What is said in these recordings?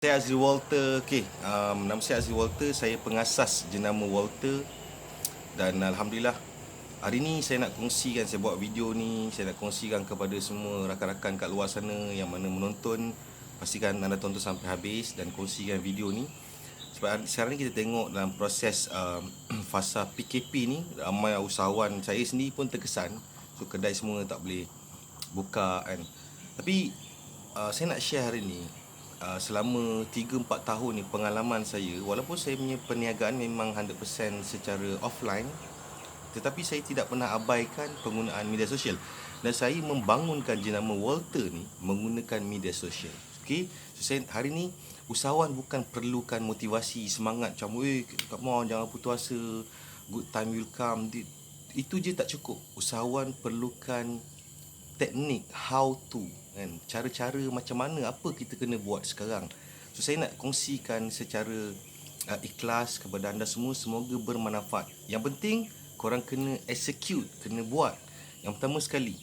Saya Azri Walter. Nama saya Azri Walter. Saya pengasas jenama Walter. Dan Alhamdulillah, hari ni saya nak kongsikan, saya buat video ni, saya nak kongsikan kepada semua rakan-rakan kat luar sana yang mana menonton. Pastikan anda tonton sampai habis dan kongsikan video ni. Sebab sekarang ni kita tengok dalam proses fasa PKP ni, ramai usahawan, saya sendiri pun terkesan. So kedai semua tak boleh buka kan. Tapi saya nak share hari ni, selama 3-4 tahun ni pengalaman saya, walaupun saya punya perniagaan memang 100% secara offline, tetapi saya tidak pernah abaikan penggunaan media sosial. Dan saya membangunkan jenama Walter ni menggunakan media sosial. Okey, so saya hari ni, usahawan bukan perlukan motivasi, semangat macam come on, jangan putus asa, good time will come. Itu je tak cukup. Usahawan perlukan teknik, how to, kan, cara-cara macam mana, apa kita kena buat sekarang. So saya nak kongsikan secara ikhlas kepada anda semua, semoga bermanfaat. Yang penting korang kena execute, kena buat. Yang pertama sekali,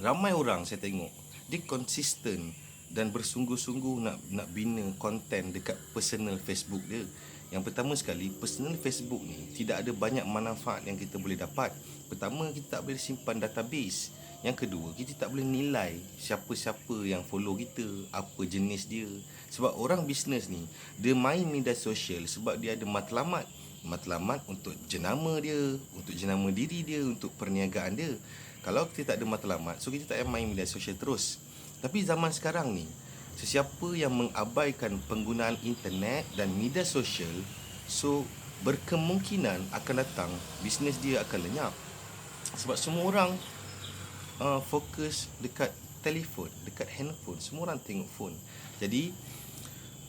ramai orang saya tengok dia konsisten dan bersungguh-sungguh nak bina konten dekat personal Facebook dia. Yang pertama sekali, personal Facebook ni tidak ada banyak manfaat yang kita boleh dapat. Pertama, kita tak boleh simpan database. Yang kedua, kita tak boleh nilai siapa-siapa yang follow kita, apa jenis dia. Sebab orang bisnes ni, dia main media sosial sebab dia ada matlamat. Matlamat untuk jenama dia, untuk jenama diri dia, untuk perniagaan dia. Kalau kita tak ada matlamat, so kita tak payah main media sosial terus. Tapi zaman sekarang ni, sesiapa yang mengabaikan penggunaan internet dan media sosial, so berkemungkinan akan datang bisnes dia akan lenyap. Sebab semua orang fokus dekat telefon, dekat handphone. Semua orang tengok phone. Jadi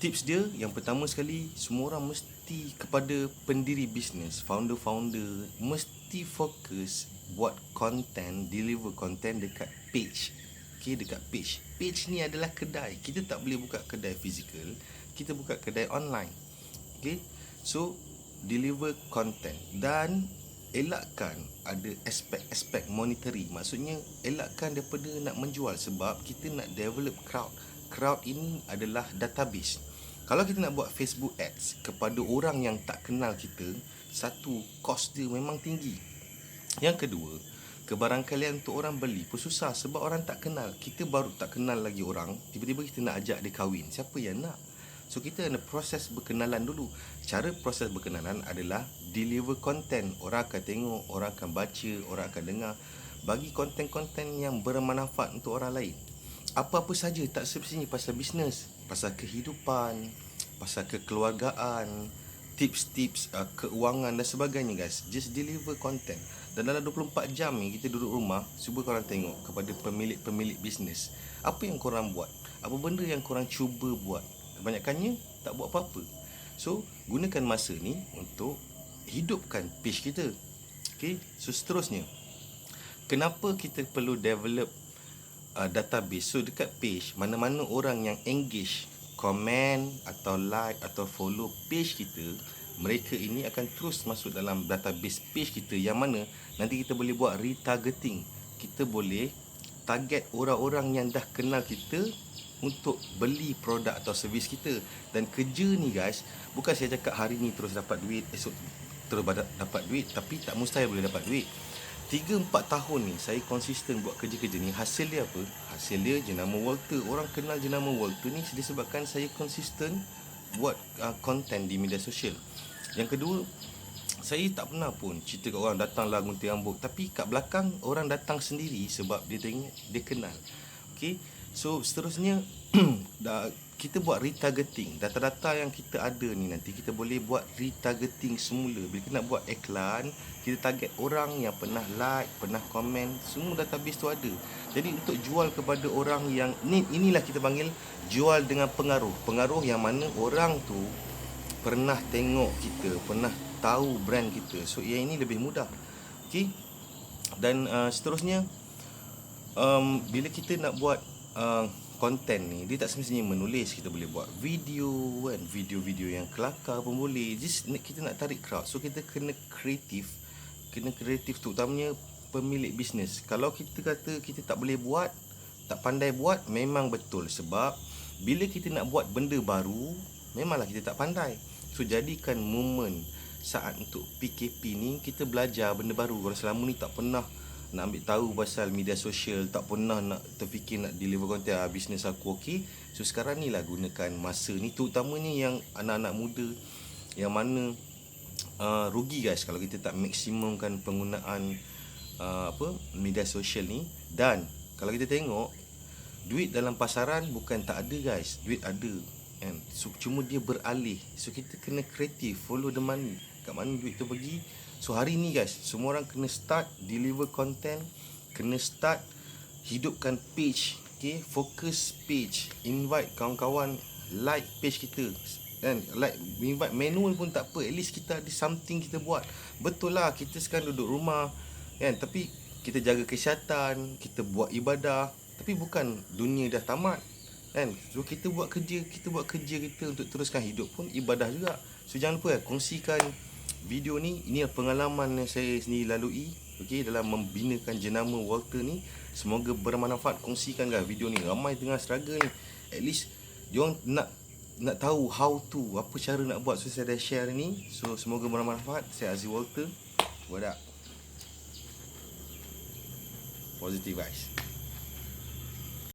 tips dia yang pertama sekali, semua orang mesti, kepada pendiri bisnes, founder-founder, mesti fokus buat konten, deliver konten dekat page. Okay, dekat page. Page ni adalah kedai. Kita tak boleh buka kedai fizikal, kita buka kedai online. Okay, so deliver konten dan elakkan ada aspek-aspek monetary. Maksudnya elakkan daripada nak menjual, sebab kita nak develop crowd. Crowd ini adalah database. Kalau kita nak buat Facebook ads kepada orang yang tak kenal kita, satu, cost dia memang tinggi. Yang kedua, kebarangkalian untuk orang beli pun susah sebab orang tak kenal. Kita baru tak kenal lagi orang, tiba-tiba kita nak ajak dia kahwin, siapa yang nak? So kita ada proses berkenalan dulu. Cara proses berkenalan adalah deliver content. Orang akan tengok, orang akan baca, orang akan dengar. Bagi konten-konten yang bermanfaat untuk orang lain. Apa-apa saja, tak semestinya pasal bisnes, pasal kehidupan, pasal kekeluargaan, tips-tips keuangan dan sebagainya guys. Just deliver content. Dan dalam 24 jam ni kita duduk rumah, cuba korang tengok kepada pemilik-pemilik bisnes, apa yang korang buat, apa benda yang korang cuba buat. Kebanyakannya tak buat apa-apa. So gunakan masa ni untuk hidupkan page kita. Okay, so seterusnya, kenapa kita perlu develop database? So dekat page, mana-mana orang yang engage, komen atau like atau follow page kita, mereka ini akan terus masuk dalam database page kita, yang mana nanti kita boleh buat retargeting. Kita boleh target orang-orang yang dah kenal kita untuk beli produk atau servis kita. Dan kerja ni guys, bukan saya cakap hari ni terus dapat duit, esok terus dapat duit, tapi tak mustahil boleh dapat duit. 3-4 tahun ni saya konsisten buat kerja-kerja ni. Hasil dia apa? Hasil dia jenama Walter. Orang kenal jenama Walter ni disebabkan saya konsisten buat konten di media sosial. Yang kedua, saya tak pernah pun cerita kat orang datanglah gunting rambut, tapi kat belakang orang datang sendiri sebab dia tengok, dia kenal. Okay, so seterusnya kita buat retargeting. Data-data yang kita ada ni nanti kita boleh buat retargeting semula. Bila kita nak buat iklan, kita target orang yang pernah like, pernah komen, semua database tu ada. Jadi untuk jual kepada orang yang inilah kita panggil jual dengan pengaruh. Pengaruh yang mana orang tu pernah tengok kita, pernah tahu brand kita. So yang ini lebih mudah. Okay, dan seterusnya, bila kita nak buat konten ni, dia tak semestinya menulis. Kita boleh buat video kan, video-video yang kelakar pun boleh. Just kita nak tarik crowd, so kita kena kreatif. Kena kreatif tu, utamanya pemilik bisnes. Kalau kita kata kita tak boleh buat, tak pandai buat, memang betul. Sebab Bila kita nak buat benda baru, memanglah kita tak pandai. So jadikan momen saat untuk PKP ni kita belajar benda baru. Kalau selama ni tak pernah nak ambil tahu pasal media sosial, tak pernah nak terfikir nak deliver content, bisnes aku okey. So sekarang ni lah gunakan masa ni, terutamanya yang anak-anak muda yang mana rugi guys kalau kita tak maksimumkan penggunaan media sosial ni. Dan kalau kita tengok, duit dalam pasaran bukan tak ada guys, duit ada kan. So cuma dia beralih. So kita kena kreatif, follow the money, kat mana duit tu pergi. So hari ni guys, semua orang kena start deliver content, kena start hidupkan page, okay? Fokus page, invite kawan-kawan, like page kita kan, like invite manual pun tak apa, at least kita ada something kita buat. Betul lah kita sekarang duduk rumah kan, tapi kita jaga kesihatan, kita buat ibadah. Tapi bukan dunia dah tamat kan. So kita buat kerja kita untuk teruskan hidup pun ibadah juga. So jangan lupa kongsikan video ni. Ini pengalaman yang saya sendiri lalui, okey, dalam membinakan jenama Walter ni. Semoga bermanfaat. Kongsikan guys video ni. Ramai tengah struggle ni, at least diorang nak tahu how to, apa cara nak buat. So saya dah share ni. So semoga bermanfaat. Saya Aziz Walter. What up? Positive guys.